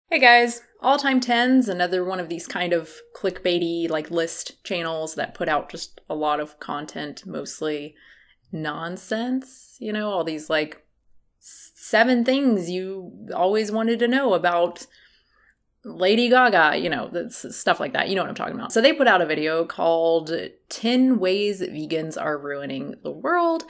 Hey guys, All Time 10's another one of these kind of clickbaity list channels that put out just a lot of content, mostly nonsense. You know, all these 7 things you always wanted to know about Lady Gaga, you know, stuff like that. You know what I'm talking about. So they put out a video called 10 Ways Vegans Are Ruining the World.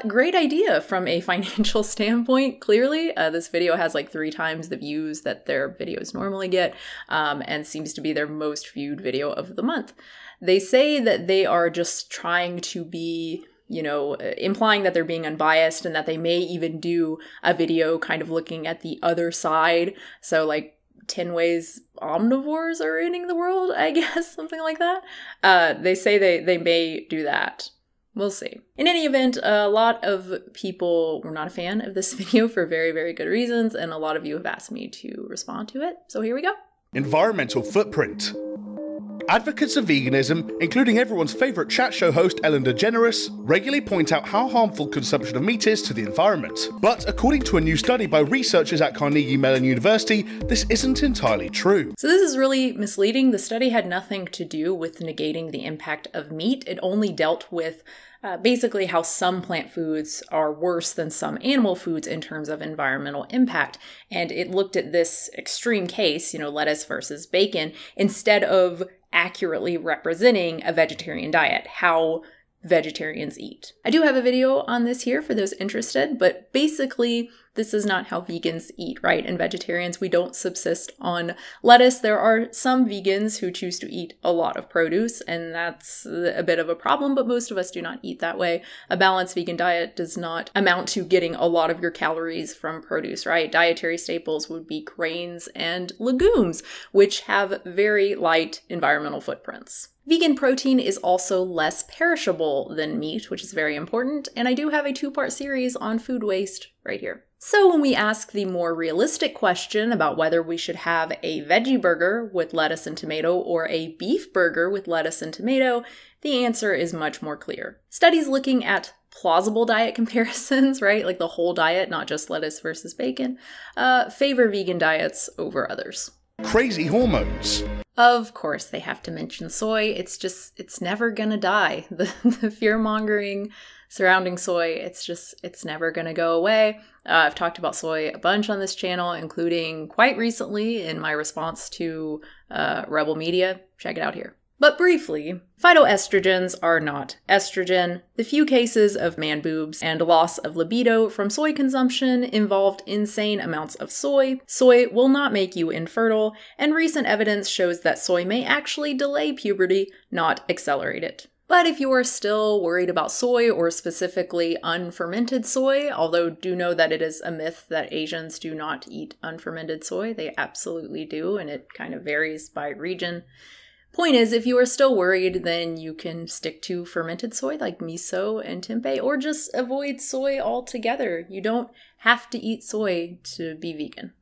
Great idea from a financial standpoint, clearly. This video has 3 times the views that their videos normally get, and seems to be their most viewed video of the month. They say that they are just trying to be, you know, implying that they're being unbiased and that they may even do a video kind of looking at the other side. So 10 ways omnivores are ruining the world, I guess, something like that. They say they may do that. We'll see. In any event, a lot of people were not a fan of this video for very, very good reasons, and a lot of you have asked me to respond to it, so here we go. Environmental footprint. Advocates of veganism, including everyone's favourite chat show host Ellen DeGeneres, regularly point out how harmful consumption of meat is to the environment. But according to a new study by researchers at Carnegie Mellon University, this isn't entirely true. So this is really misleading. The study had nothing to do with negating the impact of meat. It only dealt with basically how some plant foods are worse than some animal foods in terms of environmental impact. And it looked at this extreme case, you know, lettuce versus bacon, instead of accurately representing a vegetarian diet, how vegetarians eat. I do have a video on this here for those interested, but basically this is not how vegans eat, right? And vegetarians, we don't subsist on lettuce. There are some vegans who choose to eat a lot of produce, and that's a bit of a problem, but most of us do not eat that way. A balanced vegan diet does not amount to getting a lot of your calories from produce, right? Dietary staples would be grains and legumes, which have very light environmental footprints. Vegan protein is also less perishable than meat, which is very important, and I do have a 2-part series on food waste right here. So when we ask the more realistic question about whether we should have a veggie burger with lettuce and tomato or a beef burger with lettuce and tomato, the answer is much more clear. Studies looking at plausible diet comparisons, right, like the whole diet, not just lettuce versus bacon, favor vegan diets over others. Crazy hormones. Of course they have to mention soy. It's never gonna die. The fear-mongering surrounding soy, it's never gonna go away. I've talked about soy a bunch on this channel, including quite recently in my response to Rebel Media. Check it out here. But briefly, phytoestrogens are not estrogen. The few cases of man boobs and loss of libido from soy consumption involved insane amounts of soy. Soy will not make you infertile, and recent evidence shows that soy may actually delay puberty, not accelerate it. But if you are still worried about soy, or specifically unfermented soy, although do know that it is a myth that Asians do not eat unfermented soy, they absolutely do, and it kind of varies by region. Point is, if you are still worried, then you can stick to fermented soy like miso and tempeh, or just avoid soy altogether. You don't have to eat soy to be vegan.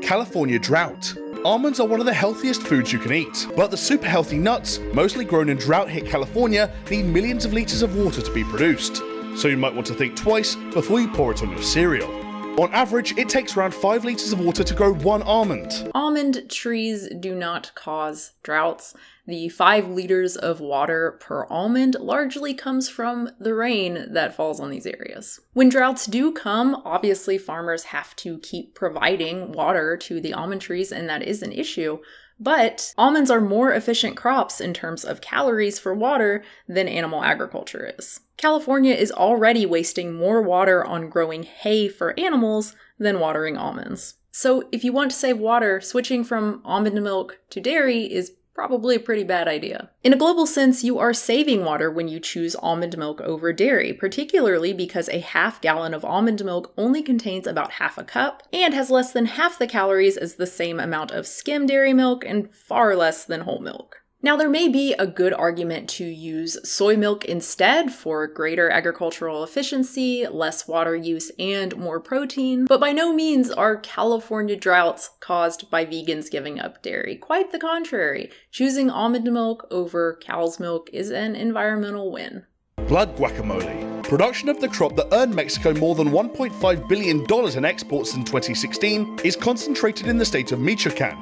California drought. Almonds are one of the healthiest foods you can eat, but the super healthy nuts, mostly grown in drought-hit California, need millions of litres of water to be produced. So you might want to think twice before you pour it on your cereal. On average, it takes around 5 litres of water to grow 1 almond. Almond trees do not cause droughts. The 5 liters of water per almond largely comes from the rain that falls on these areas. When droughts do come, obviously farmers have to keep providing water to the almond trees, and that is an issue. But almonds are more efficient crops in terms of calories for water than animal agriculture is. California is already wasting more water on growing hay for animals than watering almonds. So if you want to save water, switching from almond milk to dairy is probably a pretty bad idea. In a global sense, you are saving water when you choose almond milk over dairy, particularly because a half gallon of almond milk only contains about half a cup and has less than half the calories as the same amount of skim dairy milk and far less than whole milk. Now, there may be a good argument to use soy milk instead for greater agricultural efficiency, less water use, and more protein, but by no means are California droughts caused by vegans giving up dairy. Quite the contrary. Choosing almond milk over cow's milk is an environmental win. blood guacamole. Production of the crop that earned Mexico more than $1.5 billion in exports in 2016 is concentrated in the state of Michoacan,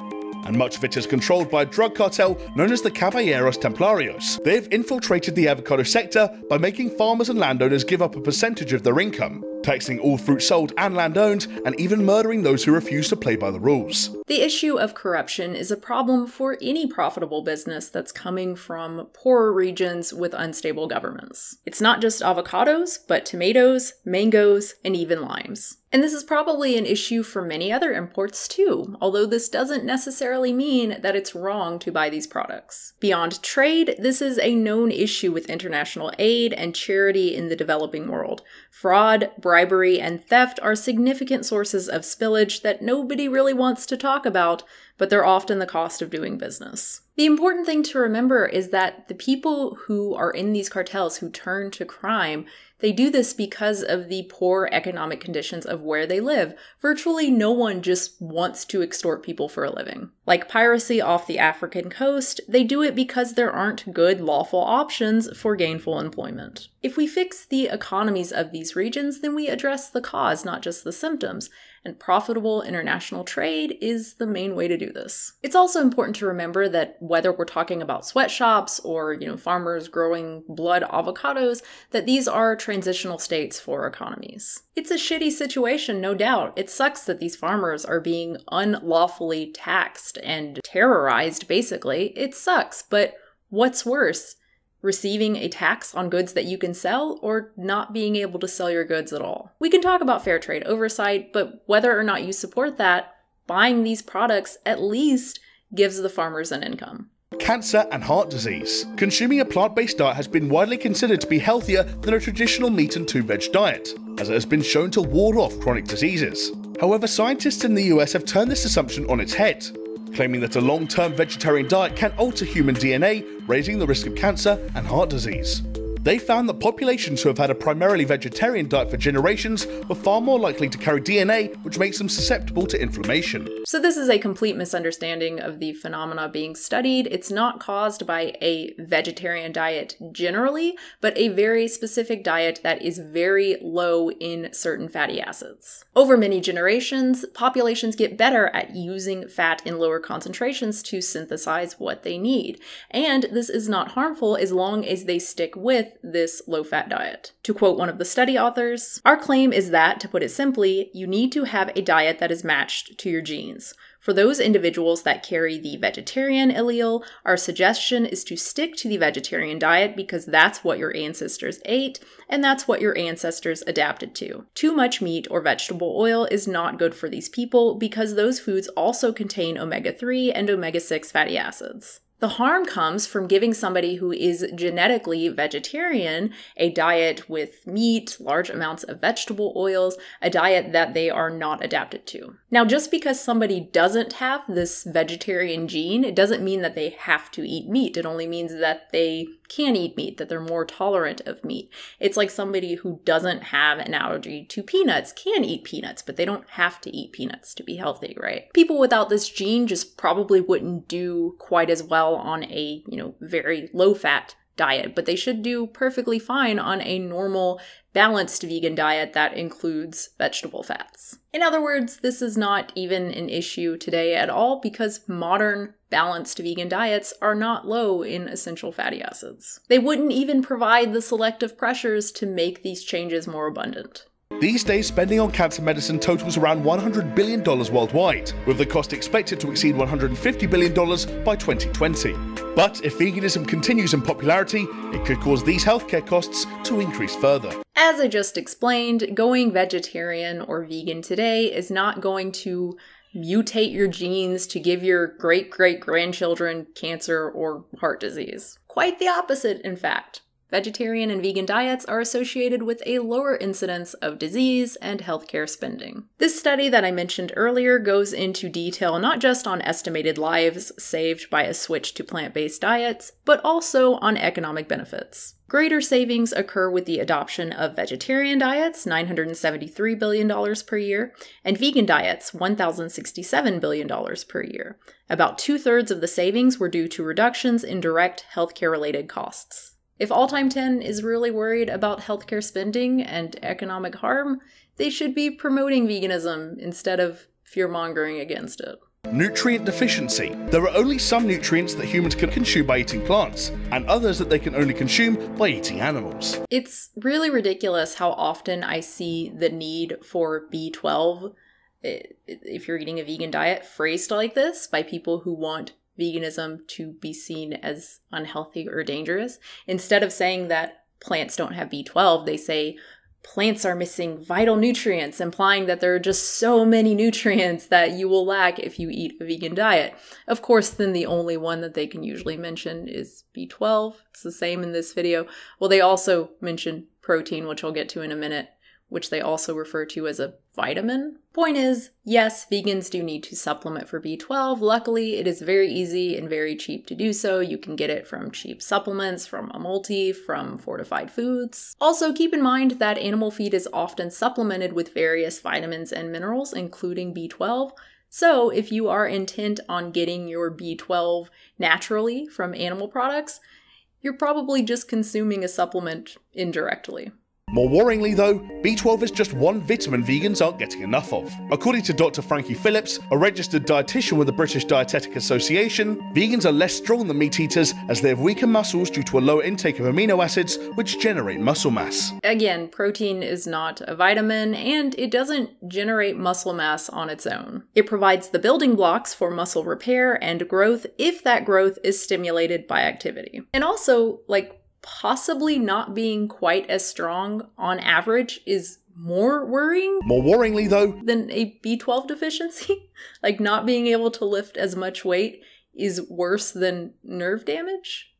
and much of it is controlled by a drug cartel known as the Caballeros Templarios. They have infiltrated the avocado sector by making farmers and landowners give up a percentage of their income, taxing all fruit sold and land owned, and even murdering those who refuse to play by the rules. The issue of corruption is a problem for any profitable business that's coming from poorer regions with unstable governments. It's not just avocados, but tomatoes, mangoes, and even limes. And this is probably an issue for many other imports too, although this doesn't necessarily mean that it's wrong to buy these products. Beyond trade, this is a known issue with international aid and charity in the developing world. Fraud, bribery, and theft are significant sources of spillage that nobody really wants to talk about, but they're often the cost of doing business. The important thing to remember is that the people who are in these cartels who turn to crime, they do this because of the poor economic conditions of where they live. Virtually no one just wants to extort people for a living. Like piracy off the African coast, they do it because there aren't good lawful options for gainful employment. If we fix the economies of these regions, then we address the cause, not just the symptoms. And profitable international trade is the main way to do this. It's also important to remember that whether we're talking about sweatshops or, farmers growing blood avocados, that these are transitional states for economies. It's a shitty situation, no doubt. It sucks that these farmers are being unlawfully taxed and terrorized, basically. It sucks, but what's worse? Receiving a tax on goods that you can sell, or not being able to sell your goods at all? We can talk about fair trade oversight, but whether or not you support that, buying these products at least gives the farmers an income. Cancer and heart disease. Consuming a plant-based diet has been widely considered to be healthier than a traditional meat and two-veg diet, as it has been shown to ward off chronic diseases. However, scientists in the US have turned this assumption on its head, claiming that a long-term vegetarian diet can alter human DNA, raising the risk of cancer and heart disease. They found that populations who have had a primarily vegetarian diet for generations were far more likely to carry DNA, which makes them susceptible to inflammation. So this is a complete misunderstanding of the phenomena being studied. It's not caused by a vegetarian diet generally, but a very specific diet that is very low in certain fatty acids. Over many generations, populations get better at using fat in lower concentrations to synthesize what they need. And this is not harmful as long as they stick with this low-fat diet. To quote one of the study authors, "Our claim is that, to put it simply, you need to have a diet that is matched to your genes. For those individuals that carry the vegetarian allele, our suggestion is to stick to the vegetarian diet because that's what your ancestors ate, and that's what your ancestors adapted to. Too much meat or vegetable oil is not good for these people because those foods also contain omega-3 and omega-6 fatty acids." The harm comes from giving somebody who is genetically vegetarian a diet with meat, large amounts of vegetable oils, a diet that they are not adapted to. Now, just because somebody doesn't have this vegetarian gene, it doesn't mean that they have to eat meat. It only means that they can eat meat, that they're more tolerant of meat. It's like somebody who doesn't have an allergy to peanuts can eat peanuts, but they don't have to eat peanuts to be healthy, right? People without this gene just probably wouldn't do quite as well on a, very low-fat diet, but they should do perfectly fine on a normal, balanced vegan diet that includes vegetable fats. In other words, this is not even an issue today at all because modern, balanced vegan diets are not low in essential fatty acids. They wouldn't even provide the selective pressures to make these changes more abundant. These days, spending on cancer medicine totals around $100 billion worldwide, with the cost expected to exceed $150 billion by 2020. But if veganism continues in popularity, it could cause these healthcare costs to increase further. As I just explained, going vegetarian or vegan today is not going to mutate your genes to give your great-great-grandchildren cancer or heart disease. Quite the opposite, in fact. Vegetarian and vegan diets are associated with a lower incidence of disease and healthcare spending. This study that I mentioned earlier goes into detail not just on estimated lives saved by a switch to plant-based diets, but also on economic benefits. Greater savings occur with the adoption of vegetarian diets, $973 billion per year, and vegan diets, $1,067 billion per year. About 2/3 of the savings were due to reductions in direct healthcare-related costs. If All Time 10 is really worried about healthcare spending and economic harm, they should be promoting veganism instead of fear-mongering against it. Nutrient deficiency. There are only some nutrients that humans can consume by eating plants, and others that they can only consume by eating animals. It's really ridiculous how often I see the need for B12, if you're eating a vegan diet, phrased like this by people who want veganism to be seen as unhealthy or dangerous. Instead of saying that plants don't have B12, they say plants are missing vital nutrients, implying that there are just so many nutrients that you will lack if you eat a vegan diet. Of course, then the only one that they can usually mention is B12. It's the same in this video. Well, they also mention protein, which I'll get to in a minute, which they also refer to as a vitamin. Point is, yes, vegans do need to supplement for B12. Luckily, it is very easy and very cheap to do so. You can get it from cheap supplements, from a multi, from fortified foods. Also, keep in mind that animal feed is often supplemented with various vitamins and minerals, including B12. So if you are intent on getting your B12 naturally from animal products, you're probably just consuming a supplement indirectly. More worryingly though, B12 is just one vitamin vegans aren't getting enough of. According to Dr. Frankie Phillips, a registered dietitian with the British Dietetic Association, vegans are less strong than meat eaters as they have weaker muscles due to a lower intake of amino acids which generate muscle mass. Again, protein is not a vitamin and it doesn't generate muscle mass on its own. It provides the building blocks for muscle repair and growth if that growth is stimulated by activity. And also, possibly not being quite as strong on average is more worrying. More worryingly though, than a B12 deficiency. Not being able to lift as much weight is worse than nerve damage?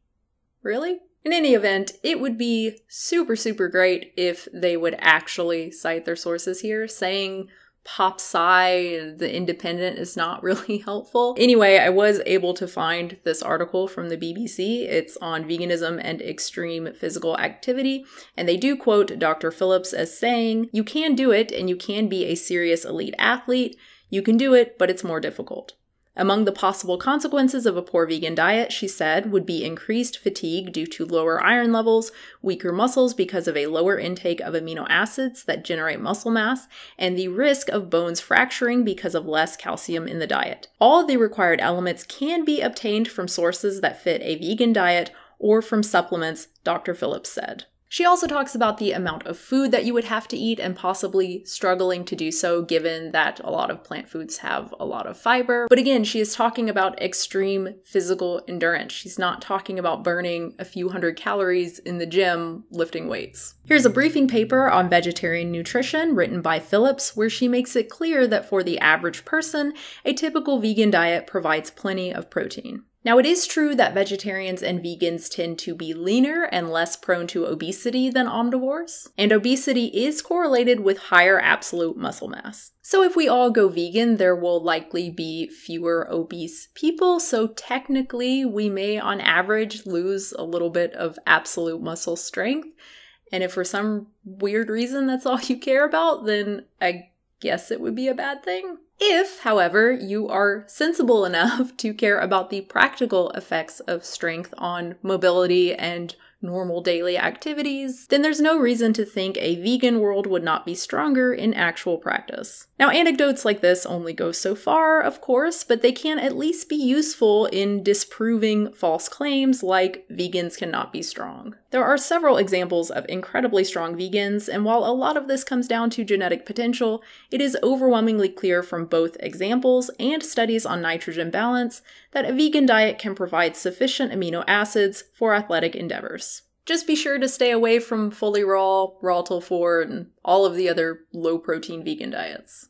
Really? In any event, it would be super, super great if they would actually cite their sources here. Saying pop sci, the Independent, is not really helpful. Anyway, I was able to find this article from the BBC. It's on veganism and extreme physical activity, and they do quote Dr. Phillips as saying, "You can do it, and you can be a serious elite athlete. You can do it, but it's more difficult. Among the possible consequences of a poor vegan diet," she said, would be increased fatigue due to lower iron levels, weaker muscles because of a lower intake of amino acids that generate muscle mass, and the risk of bones fracturing because of less calcium in the diet. All of the required elements can be obtained from sources that fit a vegan diet or from supplements, Dr. Phillips said. She also talks about the amount of food that you would have to eat and possibly struggling to do so given that a lot of plant foods have a lot of fiber. But again, she is talking about extreme physical endurance. She's not talking about burning a few hundred calories in the gym lifting weights. Here's a briefing paper on vegetarian nutrition written by Phillips where she makes it clear that for the average person, a typical vegan diet provides plenty of protein. Now, it is true that vegetarians and vegans tend to be leaner and less prone to obesity than omnivores, and obesity is correlated with higher absolute muscle mass. So if we all go vegan, there will likely be fewer obese people, so technically we may on average lose a little bit of absolute muscle strength, and if for some weird reason that's all you care about, then I guess it would be a bad thing. If, however, you are sensible enough to care about the practical effects of strength on mobility and normal daily activities, then there's no reason to think a vegan world would not be stronger in actual practice. Now, anecdotes like this only go so far, of course, but they can at least be useful in disproving false claims like vegans cannot be strong. There are several examples of incredibly strong vegans, and while a lot of this comes down to genetic potential, it is overwhelmingly clear from both examples and studies on nitrogen balance that a vegan diet can provide sufficient amino acids for athletic endeavors. Just be sure to stay away from fully raw till 4, and all of the other low-protein vegan diets.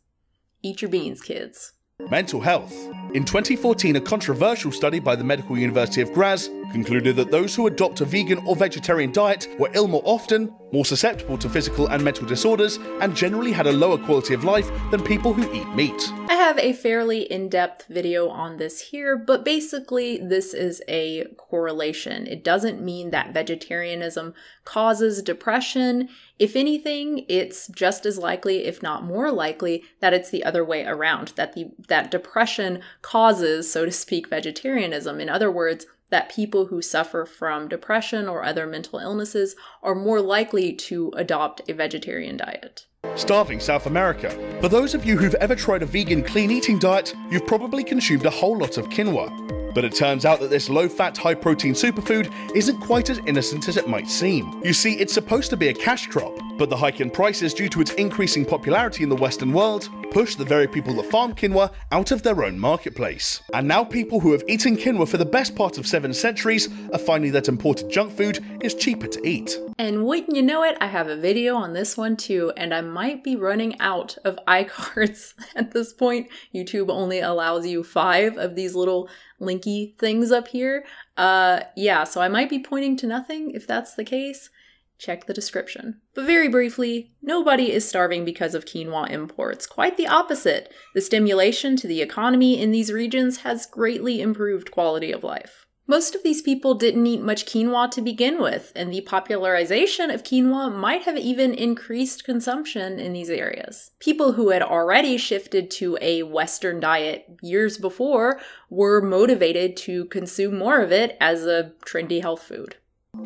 Eat your beans, kids. Mental health. In 2014, a controversial study by the Medical University of Graz concluded that those who adopt a vegan or vegetarian diet were ill more often, more susceptible to physical and mental disorders, and generally had a lower quality of life than people who eat meat. I have a fairly in-depth video on this here, but basically this is a correlation. It doesn't mean that vegetarianism causes depression. If anything, it's just as likely, if not more likely, that it's the other way around, that depression causes, so to speak, vegetarianism. In other words, that people who suffer from depression or other mental illnesses are more likely to adopt a vegetarian diet. Starving South America. For those of you who've ever tried a vegan clean eating diet, you've probably consumed a whole lot of quinoa. But it turns out that this low-fat, high-protein superfood isn't quite as innocent as it might seem. You see, it's supposed to be a cash crop, but the hike in prices due to its increasing popularity in the Western world pushed the very people that farm quinoa out of their own marketplace. And now people who have eaten quinoa for the best part of 7 centuries are finding that imported junk food is cheaper to eat. And wouldn't you know it, I have a video on this one too, and I might be running out of iCards at this point. YouTube only allows you 5 of these little linky things up here. Yeah, so I might be pointing to nothing. If that's the case, check the description. But very briefly, nobody is starving because of quinoa imports. Quite the opposite. The stimulation to the economy in these regions has greatly improved quality of life. Most of these people didn't eat much quinoa to begin with, and the popularization of quinoa might have even increased consumption in these areas. People who had already shifted to a Western diet years before were motivated to consume more of it as a trendy health food.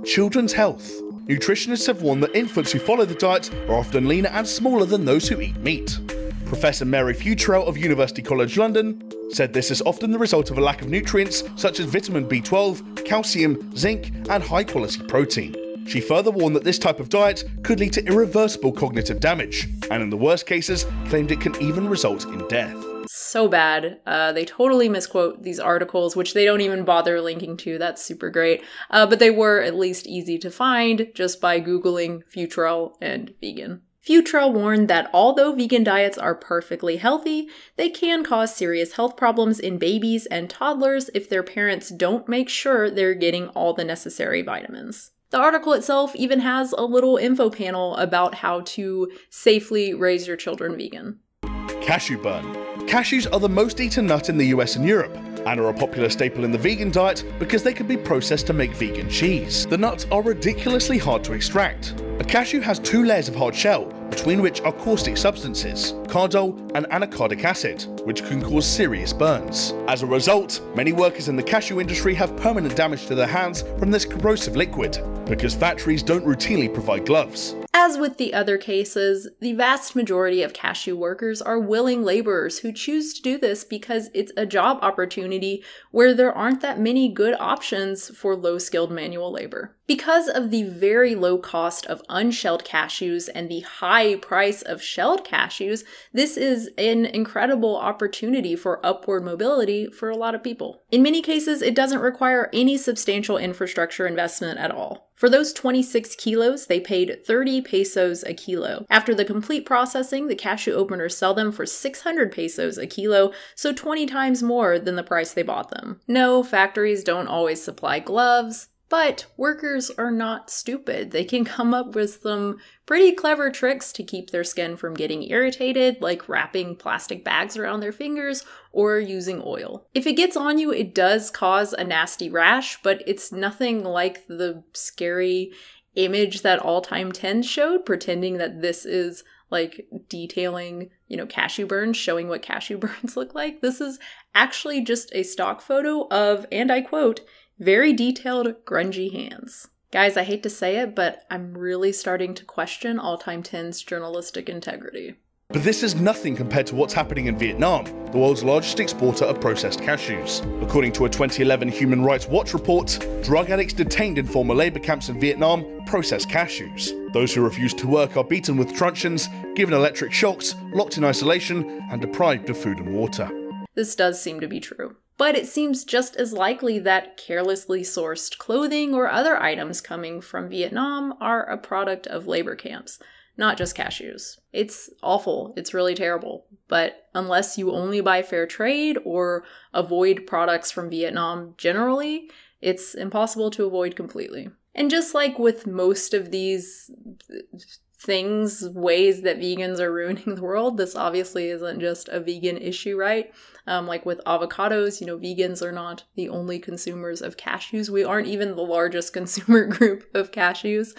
Children's health. Nutritionists have warned that infants who follow the diet are often leaner and smaller than those who eat meat. Professor Mary Futrell of University College London said this is often the result of a lack of nutrients such as vitamin B12, calcium, zinc, and high-quality protein. She further warned that this type of diet could lead to irreversible cognitive damage, and in the worst cases, claimed it can even result in death. So bad. They totally misquote these articles, which they don't even bother linking to. That's super great. But they were at least easy to find just by Googling Futrell and vegan. Futrell warned that although vegan diets are perfectly healthy, they can cause serious health problems in babies and toddlers if their parents don't make sure they're getting all the necessary vitamins. The article itself even has a little info panel about how to safely raise your children vegan. Cashew burn. Cashews are the most eaten nut in the US and Europe, and are a popular staple in the vegan diet because they can be processed to make vegan cheese. The nuts are ridiculously hard to extract. A cashew has 2 layers of hard shell, between which are caustic substances, cardol and anacardic acid, which can cause serious burns. As a result, many workers in the cashew industry have permanent damage to their hands from this corrosive liquid, because factories don't routinely provide gloves. As with the other cases, the vast majority of cashew workers are willing laborers who choose to do this because it's a job opportunity where there aren't that many good options for low-skilled manual labor. Because of the very low cost of unshelled cashews and the high price of shelled cashews, this is an incredible opportunity for upward mobility for a lot of people. In many cases, it doesn't require any substantial infrastructure investment at all. For those 26 kilos, they paid 30 pesos a kilo. After the complete processing, the cashew openers sell them for 600 pesos a kilo, so 20 times more than the price they bought them. No, factories don't always supply gloves, but workers are not stupid. They can come up with some pretty clever tricks to keep their skin from getting irritated, like wrapping plastic bags around their fingers or using oil. If it gets on you, it does cause a nasty rash, but it's nothing like the scary image that All Time 10 showed, pretending that this is like detailing, cashew burns, showing what cashew burns look like. This is actually just a stock photo of, and I quote, very detailed, grungy hands. Guys, I hate to say it, but I'm really starting to question All Time 10's journalistic integrity. But this is nothing compared to what's happening in Vietnam, the world's largest exporter of processed cashews. According to a 2011 Human Rights Watch report, drug addicts detained in former labor camps in Vietnam process cashews. Those who refuse to work are beaten with truncheons, given electric shocks, locked in isolation, and deprived of food and water. This does seem to be true. But it seems just as likely that carelessly sourced clothing or other items coming from Vietnam are a product of labor camps, not just cashews. It's awful. It's really terrible. But unless you only buy fair trade or avoid products from Vietnam generally, it's impossible to avoid completely. And just like with most of these ways that vegans are ruining the world, this obviously isn't just a vegan issue, right? Like with avocados, vegans are not the only consumers of cashews. We aren't even the largest consumer group of cashews.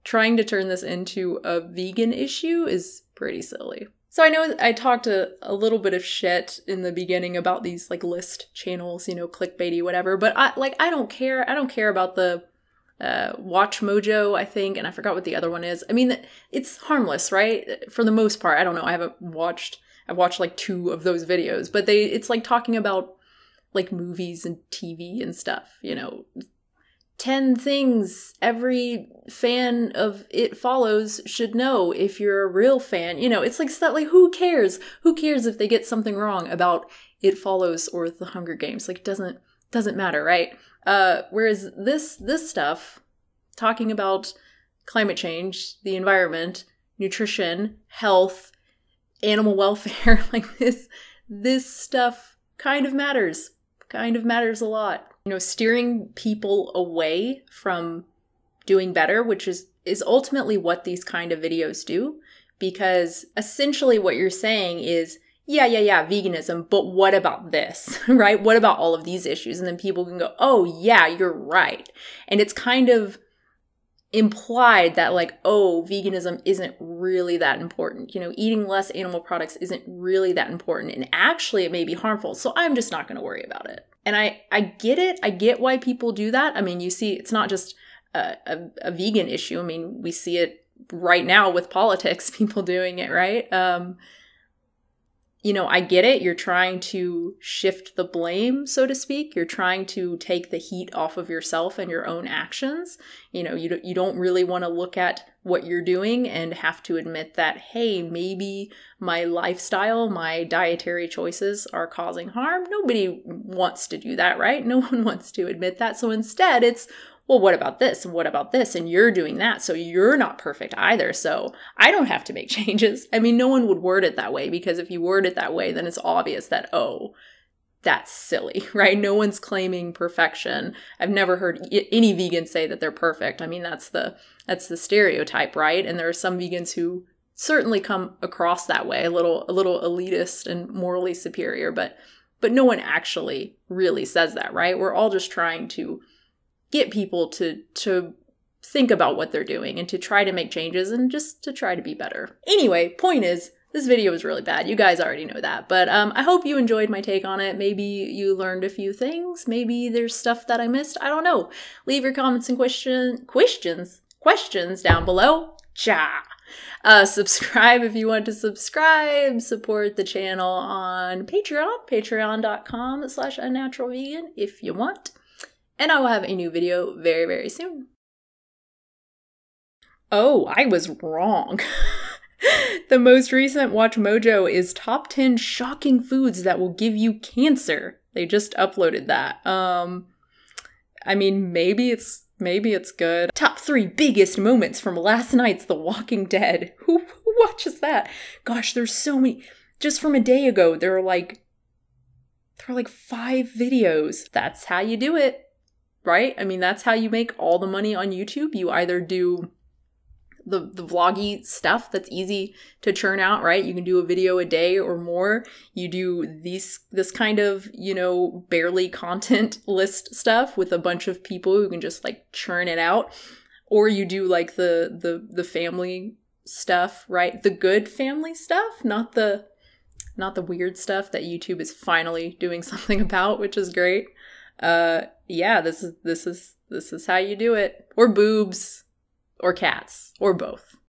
Trying to turn this into a vegan issue is pretty silly. So I know I talked a little bit of shit in the beginning about these like list channels, you know, clickbaity, whatever, but I don't care. I don't care about the Watch Mojo, I think, and I forgot what the other one is. I mean, it's harmless, right? For the most part. I don't know. I've watched like 2 of those videos, but it's like talking about like movies and TV and stuff, you know, 10 things every fan of It Follows should know if you're a real fan. You know, it's like stuff like, who cares? Who cares if they get something wrong about It Follows or The Hunger Games? Like, it doesn't matter, right? Whereas this stuff, talking about climate change, the environment, nutrition, health, animal welfare, like this stuff kind of matters a lot. You know, steering people away from doing better, which is ultimately what these kind of videos do, because essentially what you're saying is, yeah, veganism, but what about this, right? What about all of these issues? And then people can go, oh yeah, you're right. And it's kind of implied that like, oh, veganism isn't really that important. You know, eating less animal products isn't really that important. And actually it may be harmful. So I'm just not going to worry about it. And I get it. I get why people do that. I mean, you see, it's not just a vegan issue. I mean, we see it right now with politics, people doing it, right? You know, I get it. You're trying to shift the blame, so to speak. You're trying to take the heat off of yourself and your own actions. You know, you don't really want to look at what you're doing and have to admit that, hey, maybe my lifestyle, my dietary choices are causing harm. Nobody wants to do that, right? No one wants to admit that. So instead, it's, well, what about this? And what about this? And you're doing that. So you're not perfect either. So I don't have to make changes. I mean, no one would word it that way, because if you word it that way, then it's obvious that, oh, that's silly, right? No one's claiming perfection. I've never heard any vegan say that they're perfect. I mean, that's the stereotype, right? And there are some vegans who certainly come across that way, a little elitist and morally superior, but no one actually really says that, right? We're all just trying to get people to think about what they're doing and to try to make changes and just to try to be better. Anyway, point is, this video was really bad. You guys already know that, but I hope you enjoyed my take on it. Maybe you learned a few things. Maybe there's stuff that I missed. I don't know. Leave your comments and questions down below. Subscribe if you want to subscribe. Support the channel on Patreon, patreon.com/unnaturalvegan if you want. And I will have a new video very, very soon. Oh, I was wrong. The most recent Watch Mojo is top 10 shocking foods that will give you cancer. They just uploaded that. I mean, maybe it's good. Top 3 biggest moments from last night's The Walking Dead. Who watches that? Gosh, there's so many. Just from a day ago, there are like 5 videos. That's how you do it, right? I mean, that's how you make all the money on YouTube. You either do the vloggy stuff that's easy to churn out, right? You can do a video a day or more. You do this kind of, you know, barely content list stuff with a bunch of people who can just like churn it out. Or you do like the family stuff, right? The good family stuff, not the weird stuff that YouTube is finally doing something about, which is great. Yeah, this is how you do it. Or boobs. Or cats, or both.